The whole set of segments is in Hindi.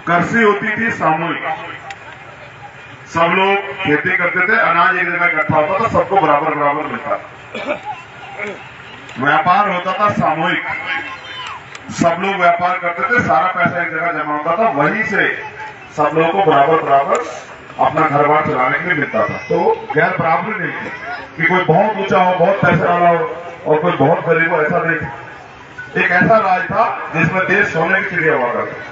कृषि होती थी सामूहिक, सब लोग खेती करते थे, अनाज एक जगह इकट्ठा होता था, सबको बराबर बराबर मिलता था। व्यापार होता था सामूहिक, सब लोग व्यापार करते थे, सारा पैसा एक जगह जमा होता था, वहीं से सब लोगों को बराबर बराबर अपना घर बार चलाने के लिए मिलता था। तो गैर बराबरी नहीं थी कि कोई बहुत ऊंचा हो, बहुत पैसे वाला हो और कोई बहुत गरीब हो, ऐसा नहीं था। एक ऐसा राज था जिसमें देश सोने की चिड़िया हुआ करता।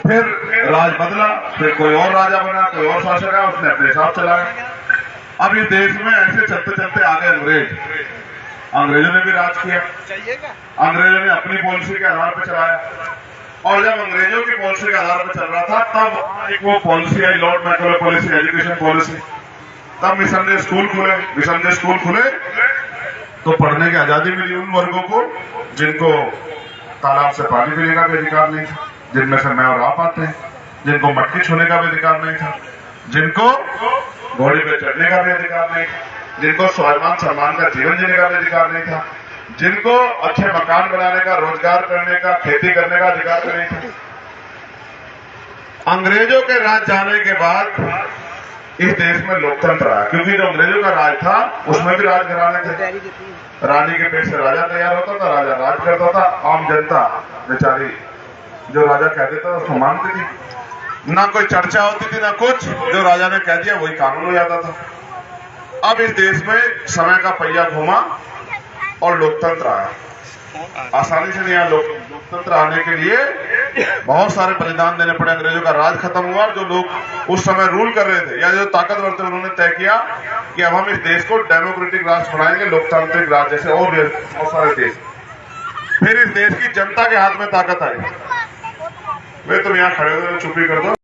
फिर राज बदला, फिर कोई और राजा बना, कोई और शासक आया, उसने अपने हिसाब चलाया। अब इस देश में ऐसे चलते चलते आ गए अंग्रेज। अंग्रेजों ने भी राज किया, अंग्रेजों ने अपनी पॉलिसी के आधार पर चलाया, और जब अंग्रेजों की पॉलिसी के आधार पर चल रहा था तब एक वो पॉलिसी आई, Lord Macaulay policy, education policy. तब मिशनरी स्कूल खुले, मिशनरी स्कूल खुले तो पढ़ने की आजादी मिली उन वर्गों को जिनको तालाब से पानी पीने का भी अधिकार नहीं था, जिनमें से मैं और आप आते हैं, जिनको मटकी छूने का भी अधिकार नहीं था, जिनको घोड़े पे चढ़ने का भी अधिकार नहीं था, जिनको स्वाभिमान सम्मान का जीवन जीने का भी अधिकार नहीं था, जिनको अच्छे मकान बनाने का, रोजगार करने का, खेती करने का अधिकार नहीं था। अंग्रेजों के राज जाने के बाद इस देश में लोकतंत्र आया, क्योंकि जो अंग्रेजों का राज था उसमें भी राजघराने थे। रानी के पेट से राजा तैयार होता था, राजा राज करता था, आम जनता बेचारी जो राजा कह देता था उसको मानती थी, ना कोई चर्चा होती थी ना कुछ, जो राजा ने कह दिया वही कानून हो जाता था। अब इस देश में समय का पहिया घूमा और लोकतंत्र आया। आसानी से नहीं आया, लोकतंत्र आने के लिए बहुत सारे बलिदान देने पड़े। अंग्रेजों का राज खत्म हुआ, जो लोग उस समय रूल कर रहे थे या जो ताकतवर थे उन्होंने तय किया कि अब हम इस देश को डेमोक्रेटिक राष्ट्र बनाएंगे, लोकतांत्रिक राज्य, जैसे और बहुत सारे देश। फिर इस देश की जनता के हाथ में ताकत आई। वे तुम यहाँ खड़े हो, चुप ही कर दो।